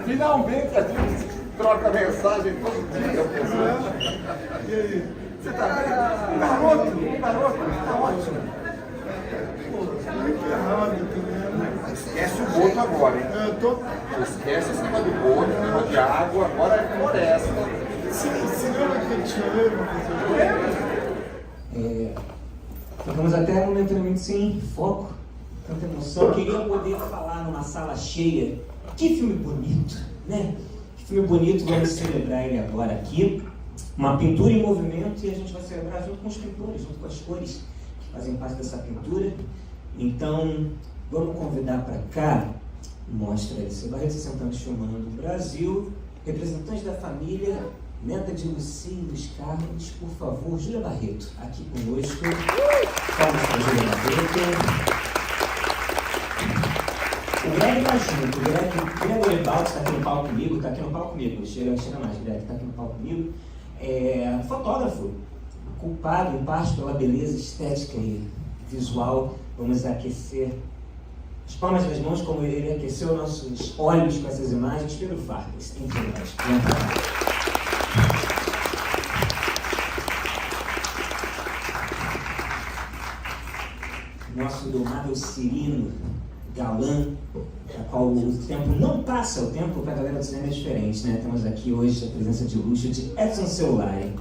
Finalmente a gente troca mensagem todo dia, pessoal. E aí? Você tá bem? Garoto, tá ótimo. Muito errado também. Esquece o boto agora, hein? Esquece esse negócio do boto, o negócio de água, agora é floresta. Você lembra que a gente lembra? Ficamos até momentaneamente sem foco, tanta emoção. Queria poder falar numa sala cheia. Que filme bonito, né? Que filme bonito, vamos celebrar ele agora aqui. Uma pintura em movimento e a gente vai celebrar junto com os pintores, junto com as cores que fazem parte dessa pintura. Então, vamos convidar para cá, mostra aí, Seu Barreto sentando filmando o Brasil, representantes da família, neta de Lucia e Luiz Carlos, por favor, Júlia Barreto, aqui conosco. Palmas para Júlia Barreto. O Greg tá junto, o Gregory Baltz está aqui no palco comigo, chega mais, Greg está aqui no palco comigo. Fotógrafo, culpado em parte pela beleza estética e visual. Vamos aquecer as palmas das mãos como ele aqueceu nossos olhos com essas imagens. Pedro Farkas, tem que nosso domável Cirino, galã, a qual o tempo não passa, o tempo para a galera do cinema é diferente, né? Temos aqui hoje a presença de luxo de Edson Celulari.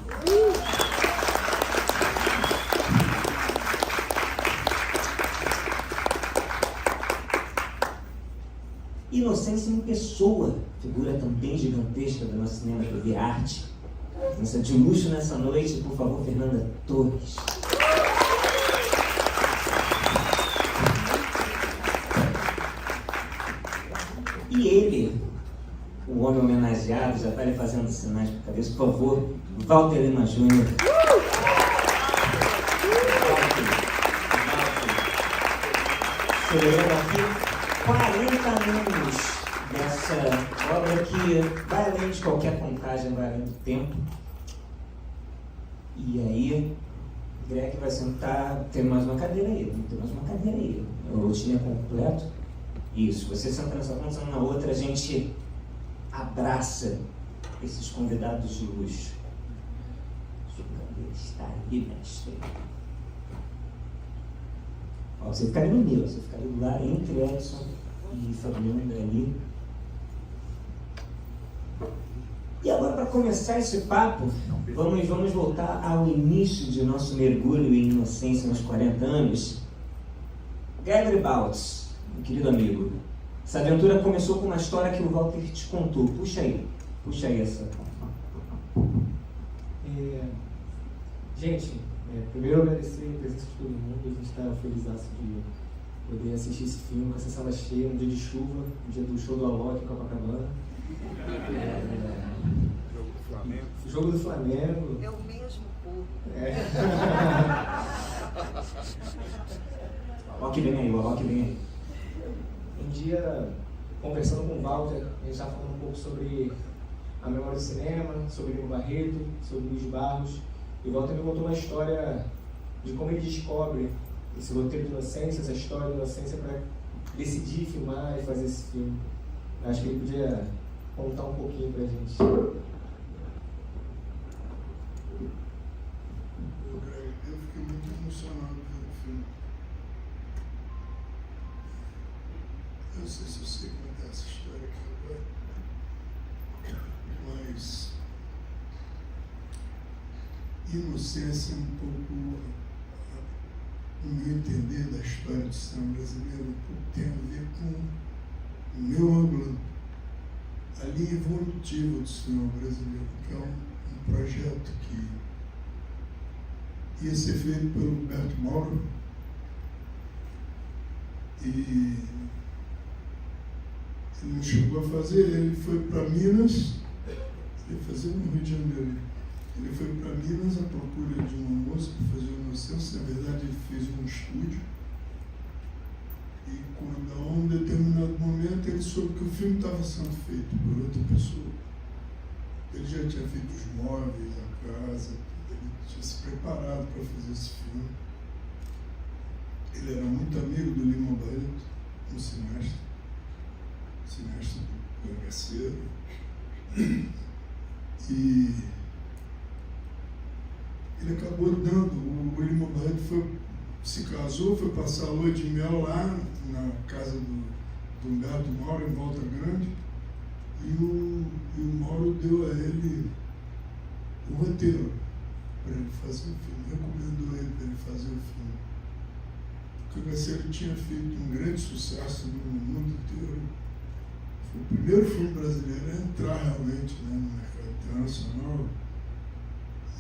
Inocência em pessoa, figura também gigantesca do nosso cinema TV Arte. Presença de luxo nessa noite, por favor, Fernanda Torres. E ele, o homem homenageado, já está ali fazendo sinais com a cabeça, por favor, Walter Lima Júnior. Celebrando aqui 40 anos dessa obra que vai além de qualquer contagem, vai além do tempo. E aí, Greg vai sentar, tem mais uma cadeira aí, tem mais uma cadeira aí. O time é completo. Isso, você senta nessa ponta, na outra, a gente abraça esses convidados de luxo. Sua cadeira está aí, mestre. Ó, você ficaria no meio, você ficaria do lado entre Edson e Fabiano ali. E agora, para começar esse papo, vamos voltar ao início de nosso mergulho em inocência nos 40 anos. Gregory Baltz, meu querido amigo, essa aventura começou com uma história que o Walter te contou. Puxa aí essa. Gente, primeiro agradecer a presença de todo mundo. A gente está feliz de poder assistir esse filme com essa sala cheia, um dia de chuva, um dia do show do Alok em Copacabana. Jogo do Flamengo. É o mesmo povo. Ó que vem aí. Um dia, conversando com o Walter, a gente estava falando um pouco sobre a memória do cinema, sobre Lima Barreto, sobre Luiz Barros. E o Walter me contou uma história de como ele descobre esse roteiro de inocência, essa história de inocência para decidir filmar e fazer esse filme. Eu acho que ele podia contar um pouquinho pra gente. Eu fiquei muito emocionado pelo filme. Eu não sei se eu sei contar essa história aqui agora, mas inocência é um pouco, no meu entender, da história do cinema brasileiro, tem a ver com o meu ângulo, a linha evolutiva do cinema brasileiro, que é um projeto que ia ser feito pelo Humberto Mauro e ele não chegou a fazer, ele foi para Minas, ele ia fazer no Rio de Janeiro. Ele foi para Minas à procura de uma moça para fazer uma inocência. Na verdade, ele fez um estúdio. E quando, a um determinado momento, ele soube que o filme estava sendo feito por outra pessoa. Ele já tinha feito os móveis, a casa, ele tinha se preparado para fazer esse filme. Ele era muito amigo do Lima Barreto, um cineasta bagaceiro. E ele acabou dando, o Lima Barreto se casou, foi passar a lua de mel lá na casa do Humberto Mauro, em Volta Grande, e o Mauro deu a ele o roteiro para ele fazer o filme, recomendou ele para ele fazer o filme. O Cangaceiro tinha feito um grande sucesso no mundo inteiro. Foi o primeiro filme brasileiro a entrar realmente, né, no mercado internacional.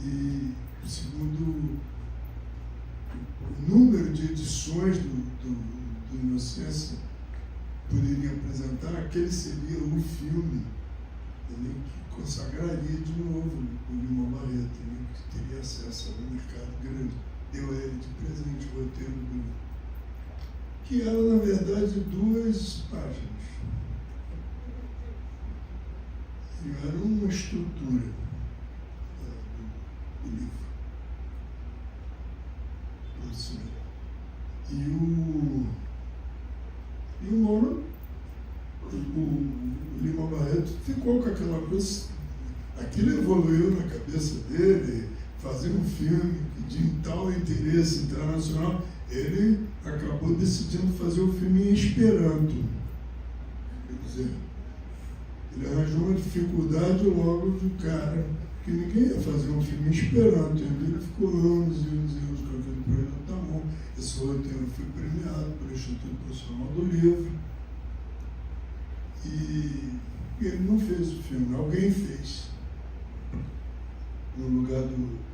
E o segundo, o número de edições do Inocência poderia apresentar, aquele seria o filme, ele que consagraria de novo o Lima Barreto, ele que teria acesso ao mercado grande. Deu a ele de presente o roteiro que era, na verdade, 2 páginas. E era uma estrutura do livro. Assim. E o Mauro, o Lima Barreto, ficou com aquela coisa. Aquilo evoluiu na cabeça dele, fazer um filme de tal interesse internacional. Ele acabou decidindo fazer o filme em Esperanto. Quer dizer, ele arranjou uma dificuldade logo do cara, que ninguém ia fazer um filme em Esperanto. Ele ficou anos e anos e anos com aquele projeto na mão. Esse roteiro foi premiado pelo Instituto Nacional do Livro. E ele não fez o filme, alguém fez. No lugar do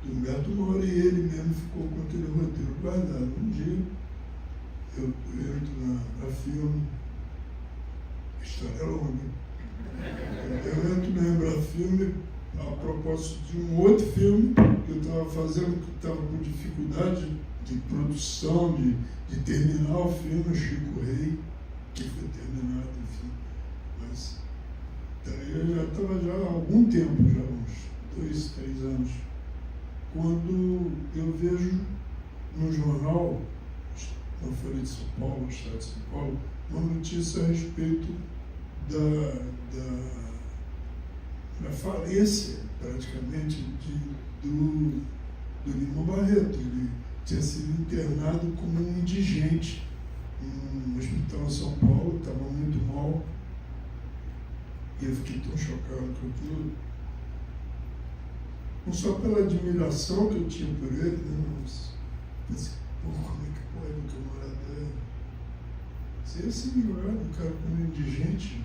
Humberto Mauro, e ele mesmo ficou com aquele roteiro guardado. Um dia eu entro na filme, a história é longa. Eu entro na Embrafilme a propósito de um outro filme que eu estava fazendo, que estava com dificuldade de produção, de terminar o filme, o Chico Rei, que foi terminado, enfim. Mas daí eu já estava há algum tempo, já uns 2, 3 anos, quando eu vejo no jornal, na Folha de São Paulo, no Estado de São Paulo, uma notícia a respeito da falência, praticamente, do Lima Barreto. Ele tinha sido internado como um indigente no hospital em São Paulo, estava muito mal, e eu fiquei tão chocado com aquilo. Não só pela admiração que eu tinha por ele, né, mas pensei, como é que pode um camarada ser assim jogado, um cara como indigente,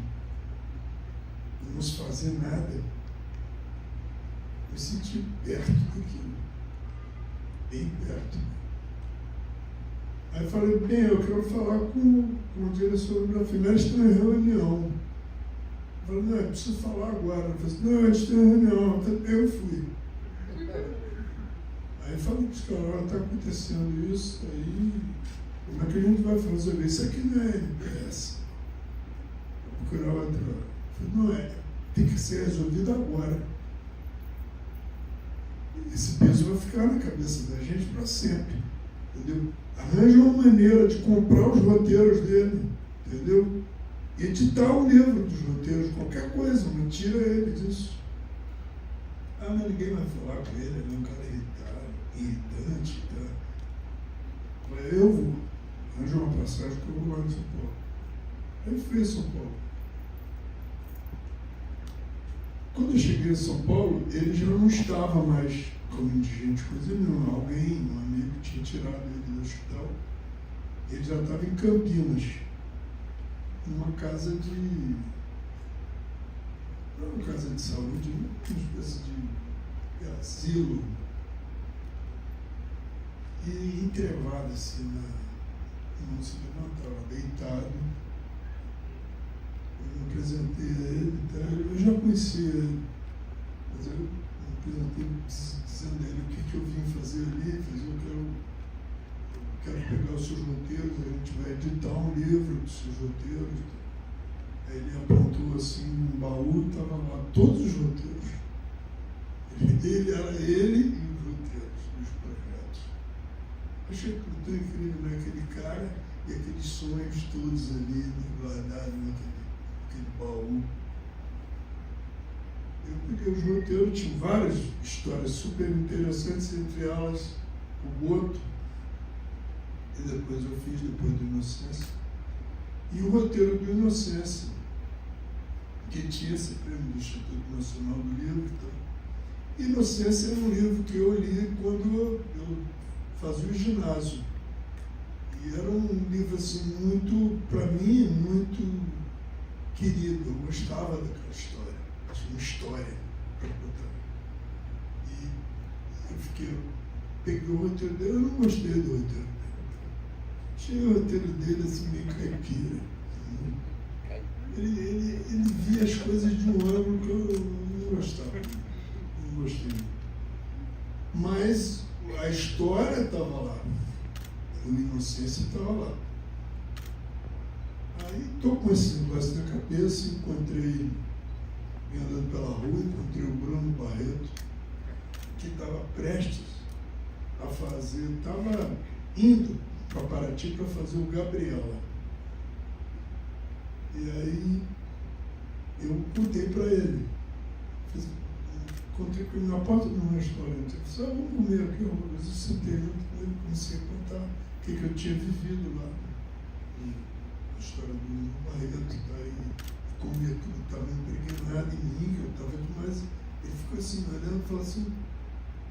não se fazer nada? Eu me senti perto daquilo, bem perto. Aí falei, bem, eu quero falar com o diretor da filha, eles estão em reunião. Eu falei, não, eu preciso falar agora. Eu falei, não, eles estão em reunião. Eu fui. Aí falei para os caras, está acontecendo isso, aí como é que a gente vai fazer isso? Aqui não é NPS. Vou procurar outra. Eu falei, não é, tem que ser resolvido agora. Esse peso vai ficar na cabeça da gente para sempre. Entendeu? Arranja uma maneira de comprar os roteiros dele, entendeu? Editar o livro dos roteiros, qualquer coisa, não tira ele disso. Ah, mas ninguém vai falar com ele, ele é um cara irritante. Tá? Mas eu vou. Arranjo uma passagem que eu vou lá em São Paulo. Aí fui em São Paulo. Quando eu cheguei em São Paulo, ele já não estava mais como indigente, coisa nenhuma. Alguém, um amigo, tinha tirado ele do hospital. Ele já estava em Campinas, numa casa de... não uma casa de saúde, uma espécie de asilo. E entrevado assim, não se levantava, deitado. Eu apresentei a ele, eu já conhecia ele, mas eu apresentei dizendo a ele o que eu vim fazer ali. Eu quero pegar os seus roteiros, a gente vai editar um livro dos seus roteiros. Aí ele apontou assim um baú, estava lá todos os roteiros. Ele era ele e os roteiros dos projetos. Achei tão incrível, né? Aquele cara e aqueles sonhos todos ali guardados naquele aquele baú. Eu peguei os roteiros, tinha várias histórias super interessantes, entre elas o Boto, e depois eu fiz, depois do Inocência, e o roteiro do Inocência, que tinha esse prêmio do Instituto Nacional do Livro. Então, Inocência era um livro que eu li quando eu fazia o ginásio. E era um livro, assim, muito, para mim, muito querido. Eu gostava daquela história. Tinha uma história para contar. E eu peguei o roteiro dele, eu não gostei do roteiro dele. Achei o roteiro dele, assim, meio caipira. Ele via as coisas de um ângulo que eu não gostava. Não gostei. Mas a história estava lá. A Inocência estava lá. Aí estou com esse negócio na cabeça, encontrei, andando pela rua, encontrei o Bruno Barreto, que estava prestes a fazer, estava indo para Paraty para fazer o Gabriela. E aí eu contei para ele. Contei com ele na porta de um restaurante. Eu disse, vamos comer aqui. Eu sentei junto com ele, comecei a contar o que eu tinha vivido lá. A história do Barreto, daí como aquilo estava impregnado em mim, eu estava demais. Ele ficou assim, olhando e falou assim,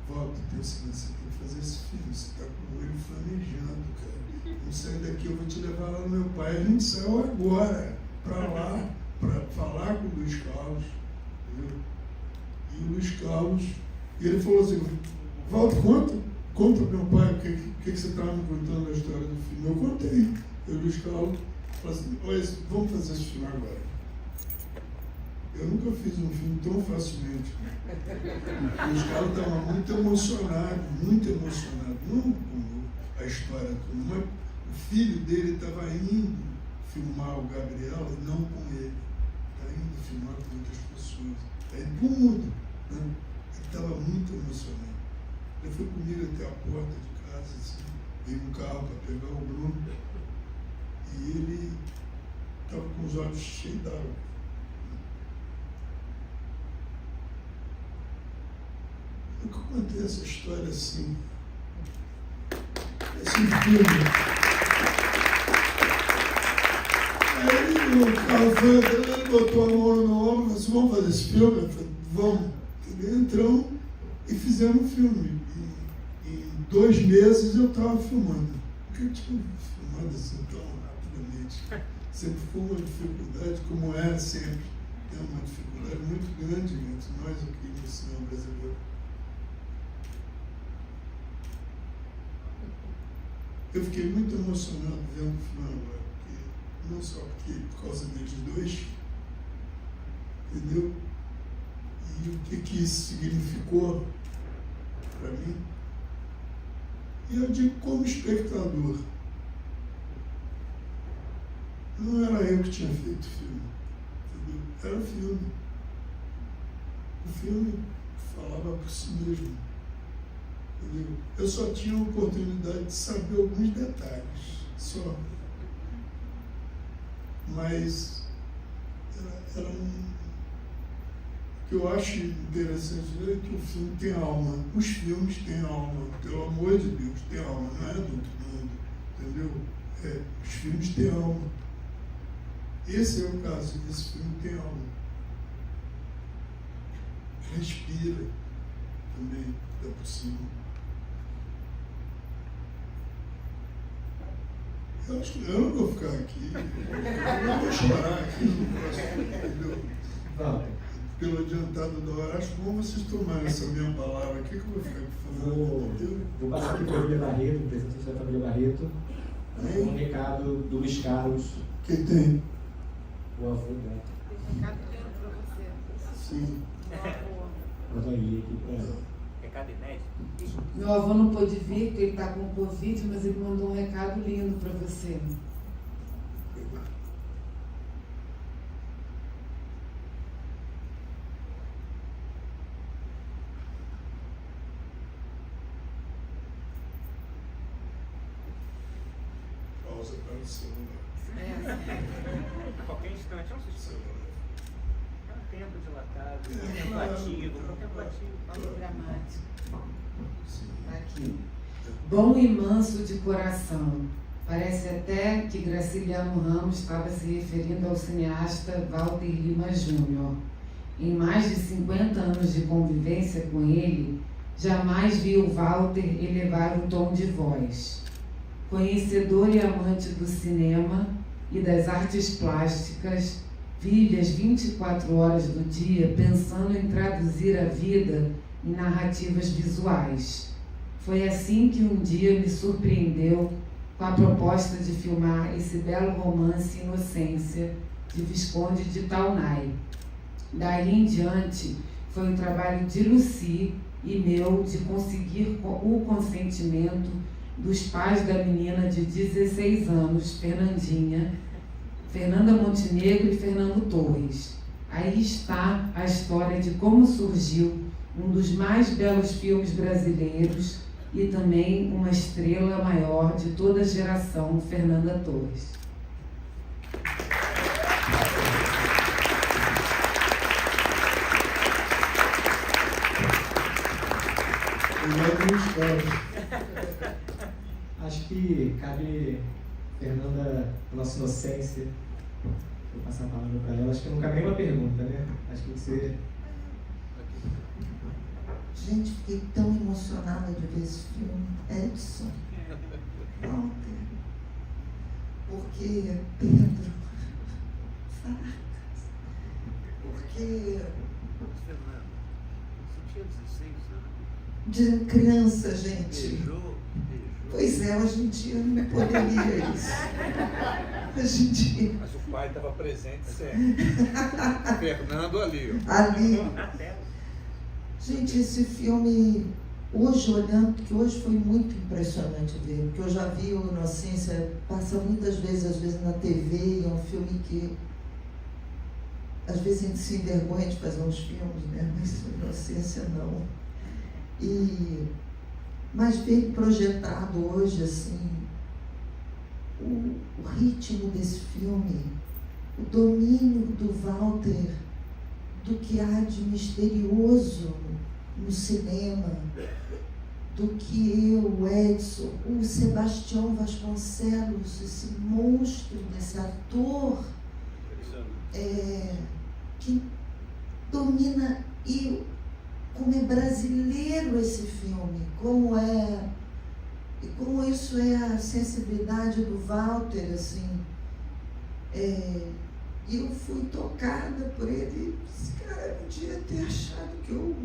Walter, você tem que fazer esse filme, você está com o olho flamejando, cara. Não sai daqui, eu vou te levar lá no meu pai. A gente saiu agora para lá, para falar com o Luiz Carlos. Entendeu? E o Luiz Carlos, e ele falou assim, Walter, conta para meu pai o que você estava me contando na história do filme. Eu contei. E o Luiz Carlos falou assim, olha, vamos fazer esse filme agora. Eu nunca fiz um filme tão facilmente. O Luiz Carlos estava muito emocionado, não com a história toda, mas o filho dele estava indo filmar o Gabriel e não com ele. Está indo filmar com outras pessoas. Está indo para o mundo. Né? Ele estava muito emocionado. Ele foi comigo até a porta de casa, assim, veio um carro para pegar o Bruno. E ele estava com os olhos cheios d'água. Eu contei essa história assim. Esse filme. Aí o carro foi, ele botou a mão no meu ombro e falou assim, vamos fazer esse filme? Eu falei, vamos. Entramos e fizemos o filme. Em 2 meses eu estava filmando. Porque eu tinha filmado assim tão rapidamente. Sempre foi uma dificuldade, como é sempre. É uma dificuldade muito grande entre nós aqui no cinema brasileiro. Eu fiquei muito emocionado vendo o filme agora, porque, não só por causa deles dois, entendeu? E o que isso significou para mim. E eu digo como espectador. Não era eu que tinha feito o filme, entendeu? Era o filme. O filme falava por si mesmo. Entendeu? Eu só tinha a oportunidade de saber alguns detalhes, só. Mas era um... O que eu acho interessante é que o filme tem alma. Os filmes têm alma, pelo amor de Deus, tem alma, não é do outro mundo, entendeu? Os filmes têm alma. Esse é o caso, esse filme tem alma. Respira também, é possível. Eu acho que eu não vou ficar aqui, eu não vou chorar aqui no próximo, entendeu? Pelo adiantado da hora, acho bom vocês tomarem essa minha palavra. O que eu vou ficar falando? Vou passar aqui para a família Barreto, presidente da família Barreto. Um recado do Luiz Carlos. Quem tem? O avô dela. Recado lendo para você. Sim. Eu vou ler aqui para ela. Recado inédito. Meu avô não pôde vir, porque ele está com Covid, mas ele mandou um recado lindo para você. Pausa para o celular. A qualquer instante, é um suspiro. É um tempo dilatado, contemplativo. Dramático. Aqui. Bom e manso de coração. Parece até que Graciliano Ramos estava se referindo ao cineasta Walter Lima Júnior. Em mais de 50 anos de convivência com ele, jamais vi o Walter elevar o tom de voz. Conhecedor e amante do cinema e das artes plásticas, vive as 24 horas do dia pensando em traduzir a vida em narrativas visuais. Foi assim que um dia me surpreendeu com a proposta de filmar esse belo romance Inocência, de Visconde de Taunay. Daí em diante, foi um trabalho de Lucy e meu de conseguir o consentimento dos pais da menina de 16 anos, Fernanda Montenegro e Fernando Torres. Aí está a história de como surgiu um dos mais belos filmes brasileiros e também uma estrela maior de toda a geração, Fernanda Torres. Acho que cabe, Fernanda, a nossa inocência, vou passar a palavra para ela. Acho que não cabe nenhuma pergunta, né? Acho que você... Gente, fiquei tão emocionada de ver esse filme. Edson, Walter, porque Pedro, Farcas, porque de criança, gente. Pois é, hoje em dia não poderia isso. Hoje em dia. Mas o pai estava presente sempre. Fernando ali. Ó. Ali. Gente, esse filme, hoje olhando, porque hoje foi muito impressionante ver, porque eu já vi o Inocência, passa muitas vezes, às vezes na TV, e é um filme que às vezes a gente se envergonha de fazer uns filmes, né? Mas Inocência não. Mas ver projetado hoje, assim, o ritmo desse filme, o domínio do Walter, do que há de misterioso no cinema, do que o Edson, o Sebastião Vasconcelos, esse monstro, esse ator que domina, e como é brasileiro esse filme, como isso é a sensibilidade do Walter, assim. E eu fui tocada por ele. Esse cara podia ter achado que eu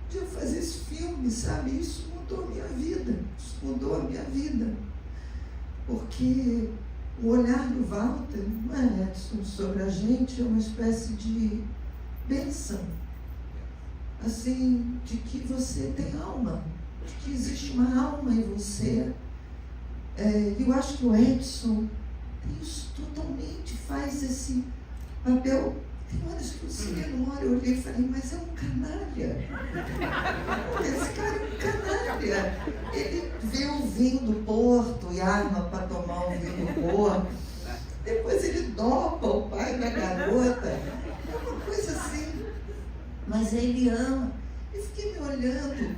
podia fazer esse filme, sabe? Isso mudou a minha vida. Isso mudou a minha vida. Porque o olhar do Walter, não é, Edson, sobre a gente, é uma espécie de bênção. Assim, de que você tem alma, de que existe uma alma em você. Eu acho que o Edson isso totalmente faz esse papel. Tem horas que eu cheguei numa hora, eu olhei e falei, mas é um canalha. Esse cara é um canalha. Ele vê o vinho do Porto e arma para tomar o vinho do Porto. Depois ele dopa o pai da garota. É uma coisa assim. Mas ele ama. Eu fiquei me olhando,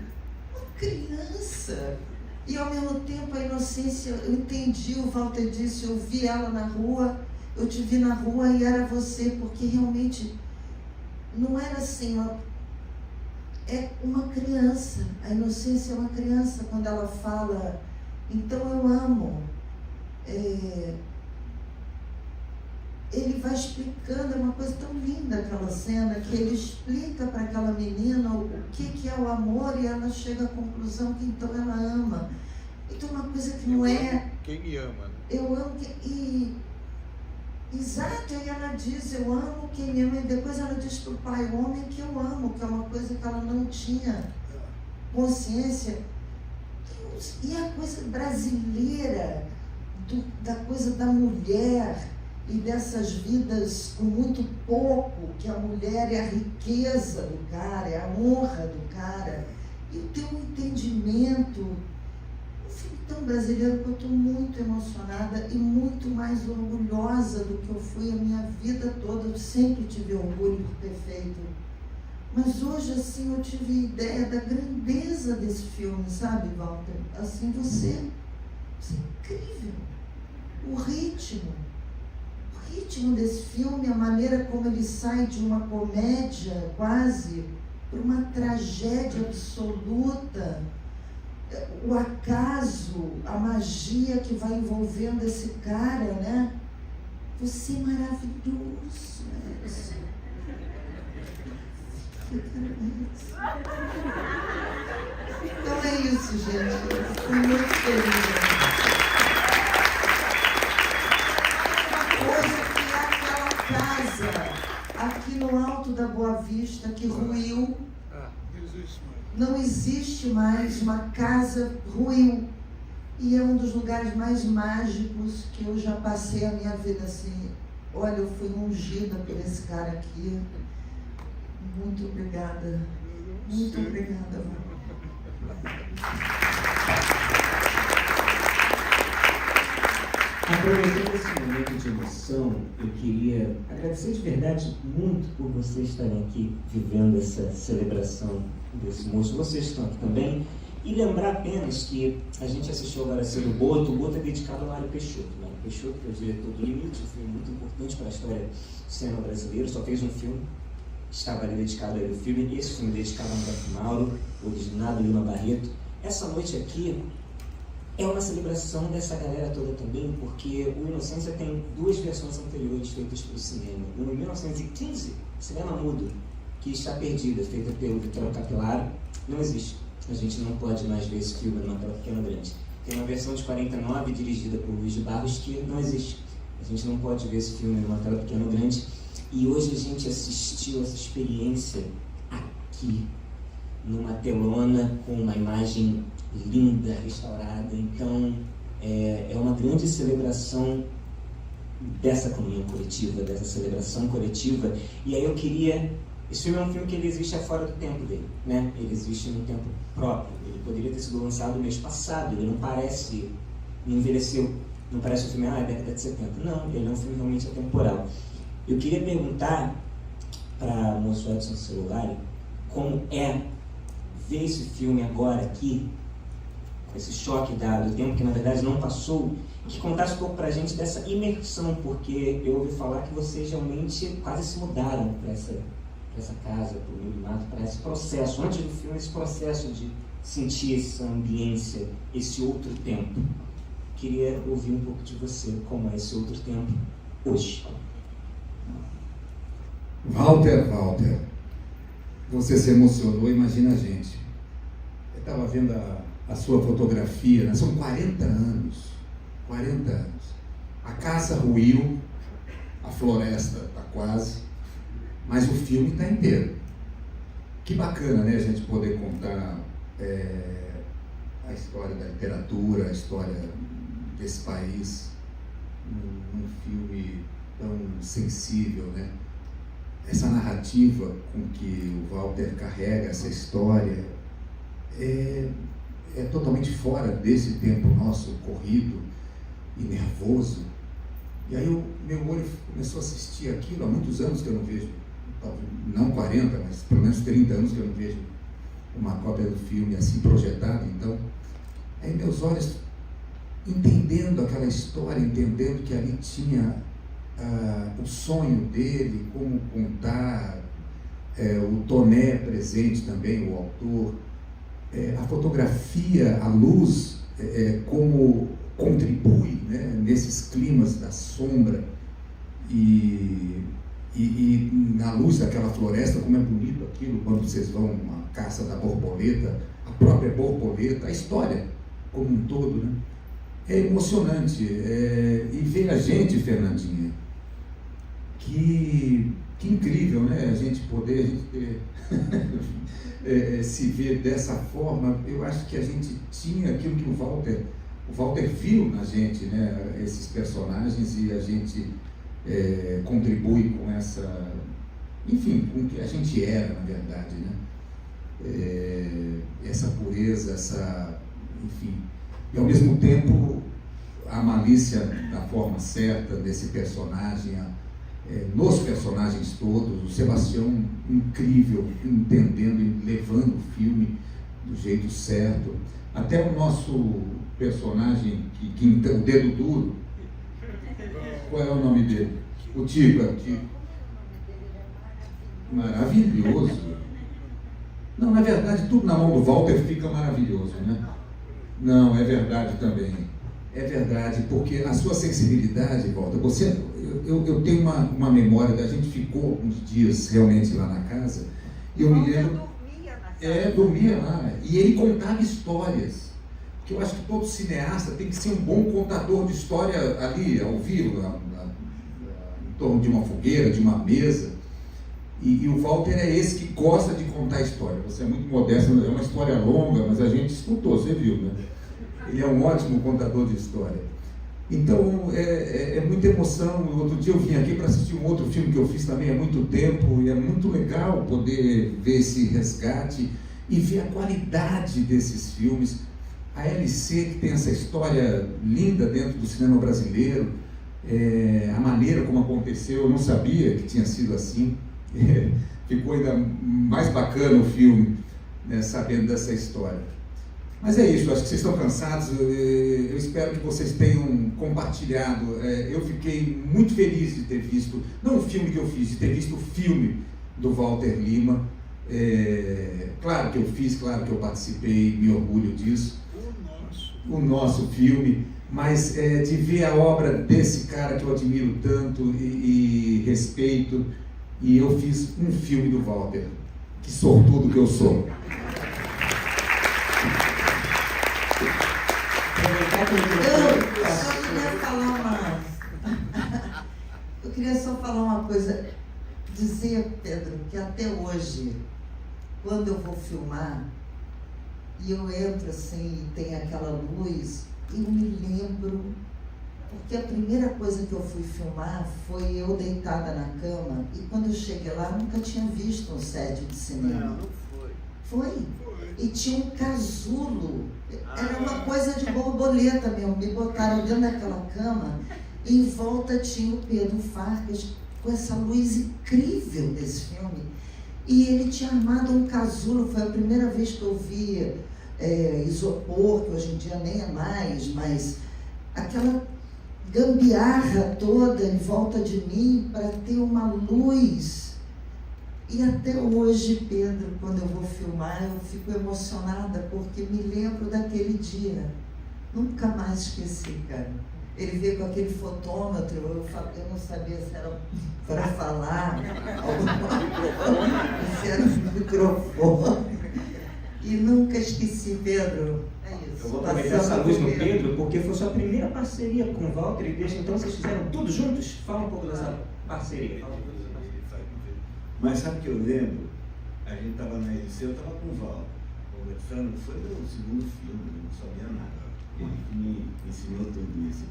uma criança. E ao mesmo tempo a inocência, eu entendi, o Walter disse, eu vi ela na rua, eu te vi na rua e era você, porque realmente não era assim, é uma criança, a inocência é uma criança quando ela fala, então eu amo. Ele vai explicando, é uma coisa tão linda aquela cena, que ele explica para aquela menina o que é o amor e ela chega à conclusão que então ela ama. Então uma coisa que não é... Quem me ama, né? Eu amo exato, aí ela diz, eu amo quem me ama, e depois ela diz para o pai, o homem que eu amo, que é uma coisa que ela não tinha consciência. E a coisa brasileira, da coisa da mulher, e dessas vidas com muito pouco, que a mulher é a riqueza do cara, é a honra do cara, e o teu entendimento, um filme tão brasileiro que eu estou muito emocionada e muito mais orgulhosa do que eu fui a minha vida toda. Eu sempre tive orgulho por ter feito. Mas hoje, assim, eu tive ideia da grandeza desse filme, sabe, Walter? Assim, você é incrível. O ritmo desse filme, a maneira como ele sai de uma comédia quase para uma tragédia absoluta, o acaso, a magia que vai envolvendo esse cara, né? Você é maravilhoso, Edson. Então é isso, gente. Fui muito feliz. Hoje fui àquela casa aqui no alto da Boa Vista que ruiu. Não existe mais, uma casa ruiu. E é um dos lugares mais mágicos que eu já passei a minha vida, assim. Olha, eu fui ungida por esse cara aqui. Muito obrigada. Muito obrigada, Aproveitando esse momento de emoção, eu queria agradecer de verdade muito por vocês estarem aqui vivendo essa celebração desse moço. Vocês estão aqui também. E lembrar apenas que a gente assistiu agora cedo o Boto é dedicado ao Mário Peixoto. Mário Peixoto, que é o diretor do Limite, um filme muito importante para a história do cinema brasileiro, só fez um filme. Estava ali dedicado a ele o filme, esse filme dedicado a Humberto Mauro, originado Lima Barreto. Essa noite aqui é uma celebração dessa galera toda também, porque o Inocência tem duas versões anteriores feitas para o cinema. Uma em 1915, cinema mudo, que está perdida, feita pelo Vitório Capelaro, não existe. A gente não pode mais ver esse filme numa tela pequena ou grande. Tem uma versão de 49, dirigida por Luiz de Barros, que não existe. A gente não pode ver esse filme numa tela pequena ou grande. E hoje a gente assistiu essa experiência aqui, numa telona com uma imagem linda, restaurada. Então, é uma grande celebração dessa comunhão coletiva, dessa celebração coletiva. E aí eu queria... Esse filme é um filme que ele existe fora do tempo dele, né? Ele existe no tempo próprio. Ele poderia ter sido lançado no mês passado, ele não envelheceu. Não parece um filme, é década de 70. Não, ele é um filme realmente atemporal. Eu queria perguntar para o moço Edson Celulari como é ver esse filme agora aqui, com esse choque do tempo que na verdade não passou, que contasse um pouco para a gente dessa imersão, porque eu ouvi falar que vocês realmente quase se mudaram para essa casa, para o meio do mato, para esse processo, antes do filme, esse processo de sentir essa ambiência, esse outro tempo. Queria ouvir um pouco de você, como é esse outro tempo hoje. Walter, você se emocionou, imagina a gente. Eu estava vendo a sua fotografia, né? São 40 anos. A casa ruiu, a floresta está quase, mas o filme está inteiro. Que bacana, né, a gente poder contar a história da literatura, a história desse país num filme tão sensível, né? Essa narrativa com que o Walter carrega essa história é totalmente fora desse tempo nosso corrido e nervoso. E aí meu olho começou a assistir aquilo. Há muitos anos que eu não vejo, não 40, mas pelo menos 30 anos que eu não vejo uma cópia do filme assim projetada. Então, aí meus olhos entendendo aquela história, entendendo que ali tinha o sonho dele, como contar, o Toné presente também, o autor, a fotografia, a luz, como contribui, né, nesses climas da sombra e na luz daquela floresta, como é bonito aquilo, quando vocês vão à caça da borboleta, a própria borboleta, a história como um todo, né? É emocionante. E ver a gente, Fernandinha, que incrível, né? A gente poder se ver dessa forma. Eu acho que a gente tinha aquilo que o Walter viu na gente, né? Esses personagens, e a gente contribui com essa, enfim, com o que a gente era, na verdade, né? Essa pureza, essa, enfim, E ao mesmo tempo a malícia da forma certa desse personagem, nos personagens todos, o Sebastião incrível, entendendo e levando o filme do jeito certo. Até o nosso personagem, o Dedo Duro, qual é o nome dele? O Tico. Maravilhoso. Não, na verdade, tudo na mão do Walter fica maravilhoso, né? Não, é verdade também. É verdade, porque a sua sensibilidade, Walter, eu tenho uma memória da gente ficou uns dias realmente lá na casa, e eu me lembro... dormia lá. E ele contava histórias. Porque eu acho que todo cineasta tem que ser um bom contador de história ali, ao vivo, em torno de uma fogueira, de uma mesa. E o Walter é esse que gosta de contar história. Você é muito modesto, é uma história longa, mas a gente escutou, você viu, né? Ele é um ótimo contador de história. Então, é muita emoção. Outro dia eu vim aqui para assistir um outro filme que eu fiz também há muito tempo, e é muito legal poder ver esse resgate e ver a qualidade desses filmes. A LC, que tem essa história linda dentro do cinema brasileiro, a maneira como aconteceu, eu não sabia que tinha sido assim. Ficou ainda mais bacana o filme, né, sabendo dessa história. Mas é isso, acho que vocês estão cansados, eu espero que vocês tenham compartilhado. Eu fiquei muito feliz de ter visto, não o filme que eu fiz, de ter visto o filme do Walter Lima. Claro que eu fiz, claro que eu participei, me orgulho disso. O nosso filme, mas de ver a obra desse cara que eu admiro tanto e respeito, e eu fiz um filme do Walter. Que sortudo que eu sou. Eu queria só falar uma coisa, dizer, Pedro, que até hoje, quando eu vou filmar, e eu entro assim, e tem aquela luz, eu me lembro, porque a primeira coisa que eu fui filmar foi eu deitada na cama, e quando eu cheguei lá, eu nunca tinha visto um set de cinema. Não foi. Foi. E tinha um casulo, era uma coisa de borboleta mesmo, me botaram dentro daquela cama, e em volta tinha o Pedro Farkas, com essa luz incrível desse filme, e ele tinha armado um casulo. Foi a primeira vez que eu vi isopor, que hoje em dia nem é mais, mas aquela gambiarra toda em volta de mim para ter uma luz. E até hoje, Pedro, quando eu vou filmar, eu fico emocionada, porque me lembro daquele dia. Nunca mais esqueci, cara. Ele veio com aquele fotômetro, eu não sabia se era para falar, se era um microfone. E nunca esqueci, Pedro. É isso. Eu vou aproveitar essa luz no Pedro, porque foi sua primeira parceria com o Walter, e desde então vocês fizeram tudo juntos? Fala um pouco dessa parceria. Mas sabe o que eu lembro? A gente estava na LC, eu estava com o Val, conversando, foi no segundo filme, eu não sabia nada. Ele que me ensinou tudo isso.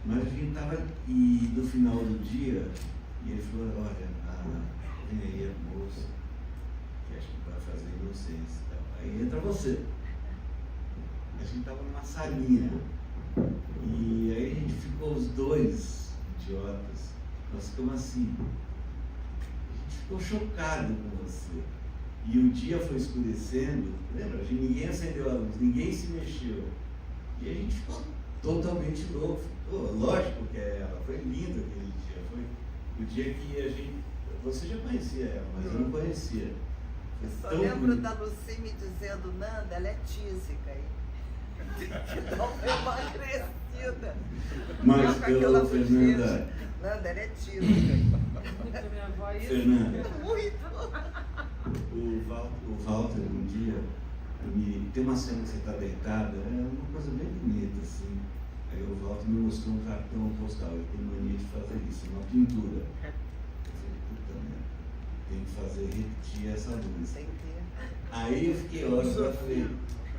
Mas a gente estava, e no final do dia, e ele falou, olha, vem aí a moça, que acho que vai fazer inocência. Aí entra você. A gente estava numa salinha, e aí a gente ficou os dois idiotas, nós ficamos assim. Ficou chocado com você. E o dia foi escurecendo, lembra? Ninguém acendeu a luz, ninguém se mexeu. E a gente ficou totalmente louco. Lógico que ela foi linda aquele dia. Foi o dia que a gente. Você já conhecia ela, mas eu não conhecia. Eu só lembro da Lucy me dizendo, Nanda, ela é tísica. Então foi emagrecida. Mas pela Fernanda. Nanda, ela é tísica. Fernanda, Muito. o Walter, um dia, tem uma cena que você está deitada, é uma coisa bem bonita, assim. Aí o Walter me mostrou um cartão postal, ele tem mania de fazer isso, uma pintura. Eu falei, puta merda, tem que fazer repetir essa luz. Aí eu fiquei horas, eu falei,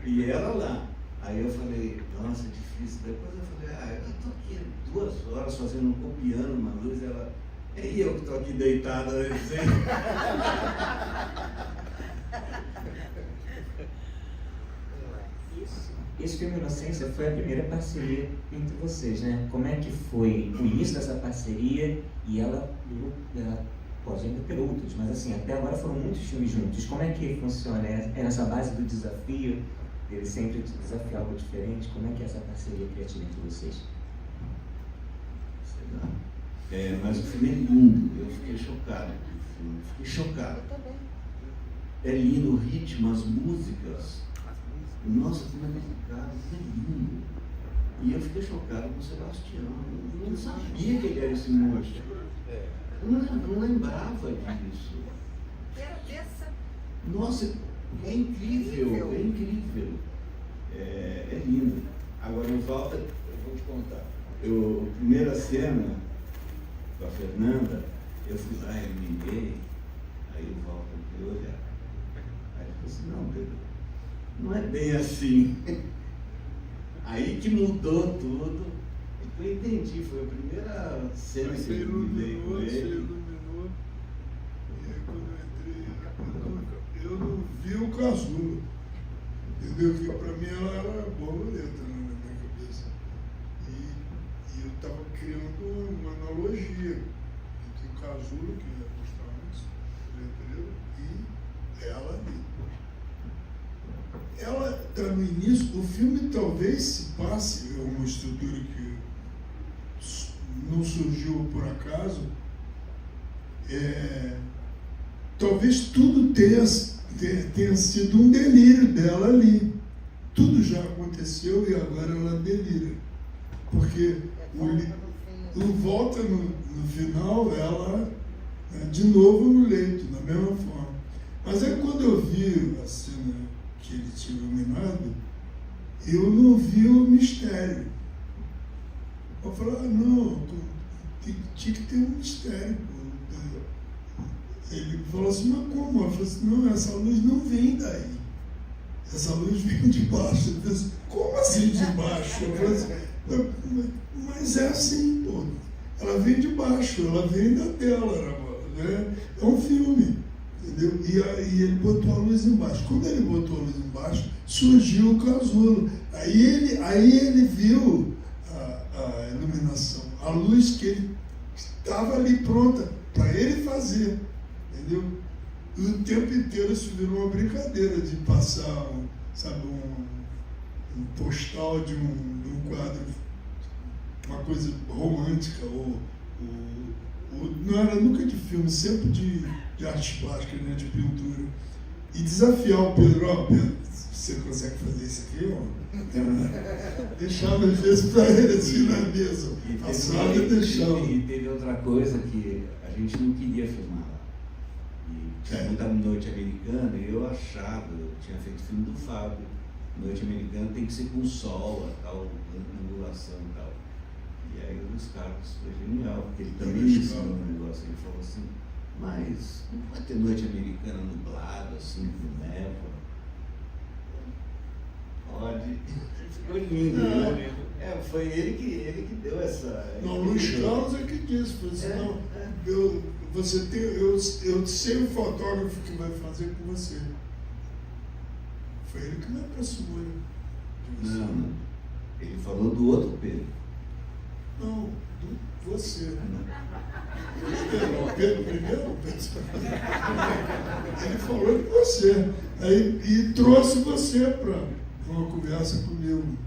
e ela lá. Aí eu falei, nossa, é difícil. Depois eu falei, eu tô aqui 2 horas fazendo, copiando uma luz, ela. E eu que estou aqui deitada, dizendo. Isso. esse filme Inocência foi a primeira parceria entre vocês, né? Como é que foi o início dessa parceria? E ela pode ainda ter outros, mas assim, até agora foram muitos filmes juntos. Como é que funciona? É nessa base do desafio, dele sempre desafiar algo diferente? Como é que é essa parceria criativa entre vocês? Sei lá. Mas o filme é lindo, eu fiquei chocado com o filme, fiquei chocado. É lindo o ritmo, as músicas. Nossa, como é delicado, que lindo. E eu fiquei chocado com o Sebastião. Eu não sabia que ele era esse monstro. Eu não lembrava disso. Nossa, é incrível, é incrível. É lindo. Agora, o Walter, eu vou te contar. A primeira cena com a Fernanda, eu fui lá e liguei, aí o Walter veio olhar. Aí ele falou assim, não, Pedro, não é bem assim. Aí que mudou tudo. Eu entendi, foi a primeira cena que eu lidei com ele. Iluminou. E aí quando eu entrei, eu não vi o casulo. Entendeu? Que para mim ela era borboleta, né, na minha cabeça. E eu estava criando uma analogia entre o casulo, que ia mostrar antes, e ela ali. Ela está no início, o filme talvez se passe, é uma estrutura que não surgiu por acaso, talvez tudo tenha sido um delírio dela ali. Tudo já aconteceu e agora ela delira. Porque o volta no final, ela de novo no leito, da mesma forma. Mas aí quando eu vi a cena que ele tinha iluminado, eu não vi o mistério. Eu falei, não, tinha que ter um mistério. Ele falou assim, mas como? Eu falei assim, não, essa luz não vem daí. Essa luz vem de baixo. Eu falei assim, como assim de baixo? Eu falei assim, mas é assim, pô. Ela vem de baixo, ela vem da tela, né? É um filme, entendeu? E ele botou a luz embaixo. Quando ele botou a luz embaixo, surgiu o casulo. Aí ele viu a iluminação, a luz que ele estava ali pronta para ele fazer, entendeu? E o tempo inteiro isso virou uma brincadeira de passar, um postal de um quadro, uma coisa romântica, ou não era nunca de filme, sempre de artes plásticas, né, de pintura. E desafiar o Pedro, Pedro, você consegue fazer isso aqui? Deixava às vezes para ele assim na mesa. Passava e deixava. E teve outra coisa que a gente não queria filmar lá. E tinha muita Noite Americana e eu achava, eu tinha feito filme do Fábio. Noite Americana tem que ser com sol, a tal angulação e tal. E aí o Luiz Carlos foi genial, porque ele também me ensinou um negócio. Ele falou assim, mas não pode ter Noite Americana nublada, assim, com névoa. Pode. Ficou lindo, né? Foi ele que deu essa... Não, Luiz Carlos é que disse, foi assim, não, eu sei o fotógrafo que vai fazer com você. Foi ele que me aproximou de você. Não, ele falou do outro Pedro. Não, do você. Pedro primeiro? Ele falou de você. E trouxe você para uma conversa comigo.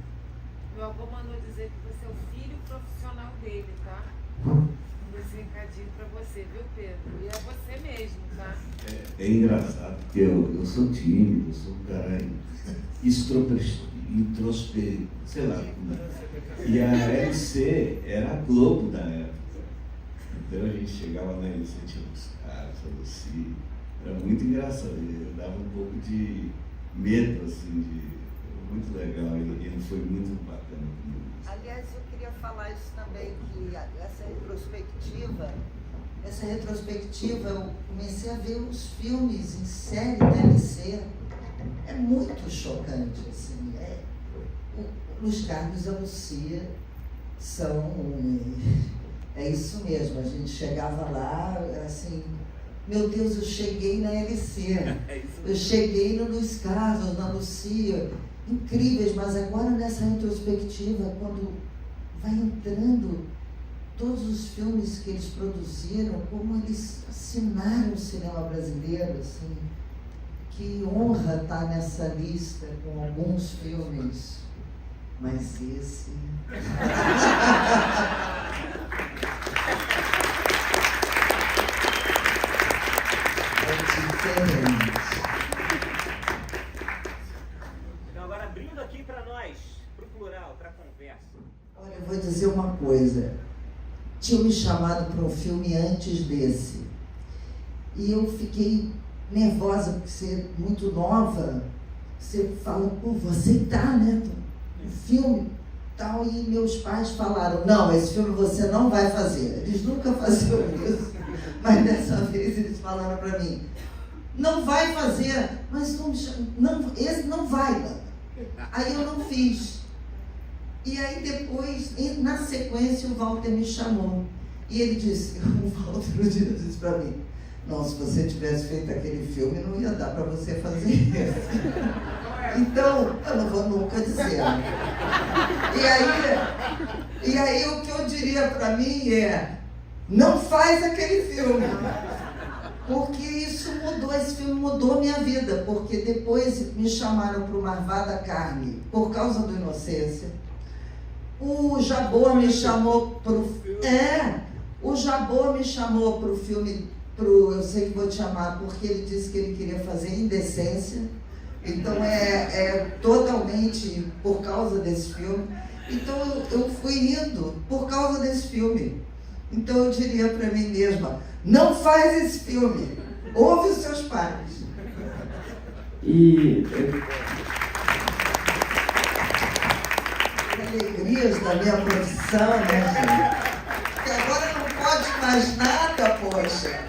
Meu avô mandou dizer que você é o filho profissional dele, tá? Esse recadinho para você, viu, Pedro? E é você mesmo, tá? É engraçado, porque eu sou tímido, eu sou um cara introspectivo, sei lá. E a LC era a Globo da época. Então a gente chegava na LC, tinha uns caras, a Lucy, era muito engraçado, eu dava um pouco de medo, assim, muito legal, ele foi muito bacana comigo. Aliás, eu queria falar isso também, que essa retrospectiva, eu comecei a ver os filmes em série da LC, é muito chocante, assim, o Luiz Carlos e a Lucia são, é isso mesmo, a gente chegava lá, assim, meu Deus, eu cheguei na LC, eu cheguei no Luiz Carlos, na Lucia, incríveis, mas agora nessa retrospectiva, quando vai entrando todos os filmes que eles produziram, como eles assinaram o cinema brasileiro, assim, que honra estar nessa lista com alguns filmes, mas esse... diferente. Então, agora abrindo aqui para nós, para o plural, para a conversa. Olha, eu vou dizer uma coisa. Tinha me chamado para um filme antes desse. E eu fiquei nervosa, porque você é muito nova. Você fala, pô, vou aceitar, né? Um filme tal. E meus pais falaram, não, esse filme você não vai fazer. Eles nunca faziam isso. Mas dessa vez eles falaram para mim, não vai fazer, mas não, esse não vai. Aí eu não fiz. E aí depois, na sequência, o Walter me chamou. E ele disse, o Walter um dia disse para mim, não, se você tivesse feito aquele filme, não ia dar para você fazer isso. Então, eu não vou nunca dizer. E aí o que eu diria para mim é, não faz aquele filme. Porque isso mudou, esse filme mudou minha vida. Porque depois me chamaram para o Marvada Carne, por causa do Inocência. O Jabor me chamou para o Jabor me chamou para o filme, Eu Sei Que Vou Te Amar, porque ele disse que ele queria fazer Indecência. Então é totalmente por causa desse filme. Então eu fui indo por causa desse filme. Então eu diria para mim mesma, não faz esse filme, ouve os seus pais. E alegrias da minha profissão, né, gente? Porque agora não pode mais nada, poxa.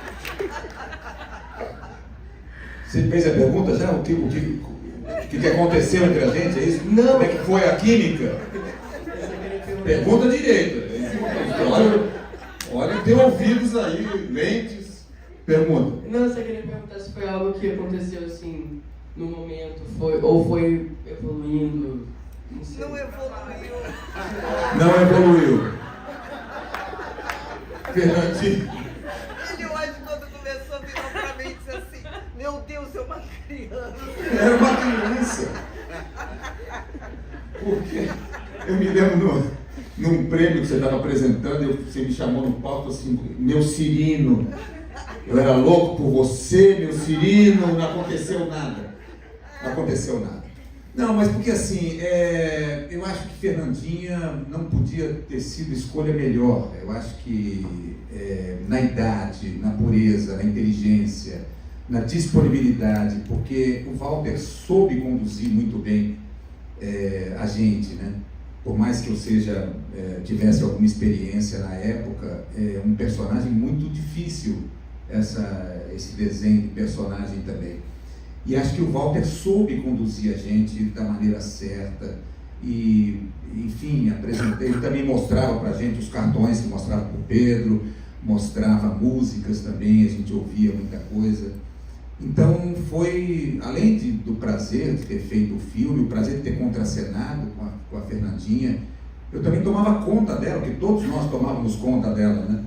Você fez a pergunta já? O que aconteceu entre a gente? É isso? Não. Como é que foi a química? Pergunta direito. Olha, tem ouvidos aí, lentes. Pergunta. não, eu só queria perguntar se foi algo que aconteceu assim, no momento, foi evoluindo. Não sei. Não evoluiu. Fernandinho. Ele hoje, quando começou, virou pra mim e disse assim, meu Deus, é uma criança. Era uma criança. Porque eu me lembro num prêmio que você estava apresentando, você me chamou no palco assim, meu Cirino. Eu era louco por você, meu Cirino, não aconteceu nada. Não aconteceu nada. Não, mas porque assim, eu acho que Fernandinha não podia ter sido escolha melhor. Eu acho que na idade, na pureza, na inteligência, na disponibilidade, porque o Walter soube conduzir muito bem a gente, né? Por mais que eu tivesse alguma experiência na época, um personagem muito difícil, esse desenho de personagem também. E acho que o Walter soube conduzir a gente da maneira certa e, enfim, ele também mostrava para a gente os cartões que mostrava para o Pedro, mostrava músicas também, a gente ouvia muita coisa. Então foi, além do prazer de ter feito o filme, o prazer de ter contracenado com a Fernandinha, eu também tomava conta dela, porque todos nós tomávamos conta dela, né?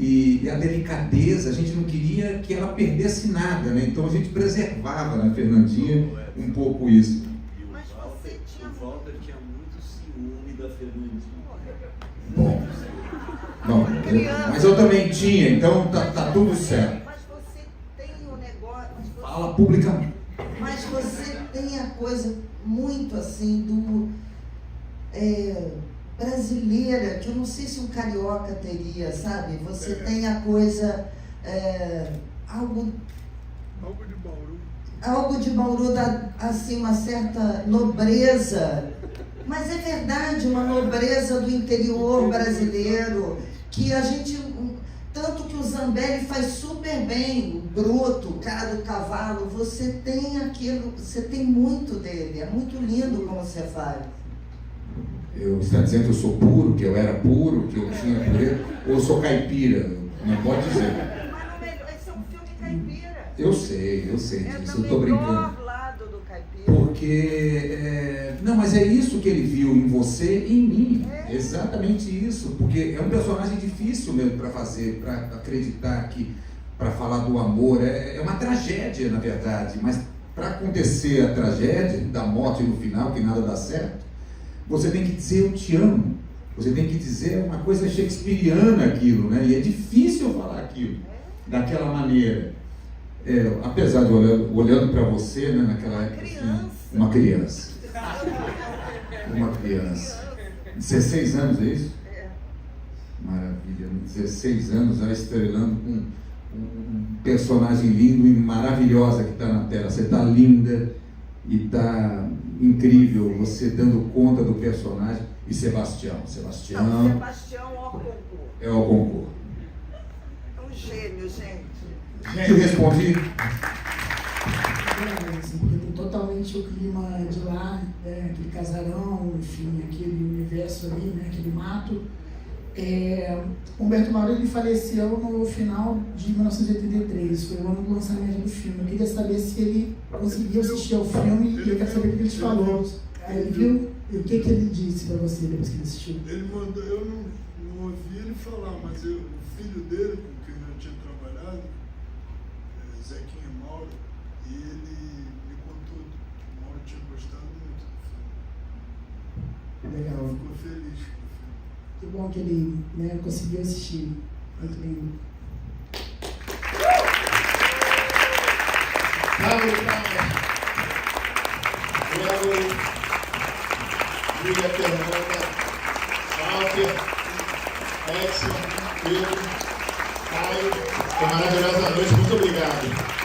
E a delicadeza, a gente não queria que ela perdesse nada, né? Então a gente preservava na Fernandinha um pouco isso. Mas você tinha... O Walter tinha muito ciúme da Fernandinha. Bom, mas eu também tinha, então tá tudo certo. Mas você tem um negócio... Fala publicamente. Mas você tem a coisa muito assim brasileira, que eu não sei se um carioca teria, sabe? Você tem a coisa, algo de Bauru, assim, uma certa nobreza, mas é verdade, uma nobreza do interior brasileiro, que a gente, tanto que o Zambelli faz super bem, o bruto, o cara do cavalo, você tem aquilo, você tem muito dele, é muito lindo como você faz. Eu está dizendo que eu sou puro, que eu era puro, que eu tinha pureza, ou eu sou caipira, não pode dizer. Mas esse é um filme caipira. Eu sei É disso, eu do estou brincando. melhor lado do caipira. Porque, não, mas é isso que ele viu em você e em mim. Exatamente isso. Porque é um personagem difícil mesmo para fazer, para acreditar que, para falar do amor. É uma tragédia, na verdade. Mas para acontecer a tragédia da morte no final, que nada dá certo, você tem que dizer eu te amo. Você tem que dizer uma coisa shakespeariana aquilo, né? E é difícil falar aquilo daquela maneira. Apesar de olhando para você, né, naquela época, assim, uma criança. 16 anos, é isso? Maravilha, 16 anos, ela estrelando com um personagem lindo e maravilhosa que está na tela. Você está linda e está incrível, você dando conta do personagem. E Sebastião? Não, Sebastião Orconcourt. É o concurso. É um gênio, gente. Eu respondi. Porque tem totalmente o clima de lá, né? Aquele casarão, enfim, aquele universo ali, né? Aquele mato. Humberto Mauro, ele faleceu no final de 1983, foi o ano do lançamento do filme. Eu queria saber se ele conseguiu assistir ao filme e eu quero saber o que ele te falou. Ele viu? E o que ele disse para você depois que ele assistiu? Ele mandou, eu não ouvi ele falar, mas o filho dele, com quem eu tinha trabalhado, Zequinha Mauro, e ele me contou que o Mauro tinha gostado muito do filme. Legal. Ele ficou feliz com o filme. Que bom que ele, né, conseguiu assistir. Muito lindo. Lívia, Fernanda, Walter, Edson, Pedro, Caio, foi maravilhosa noite, muito obrigado.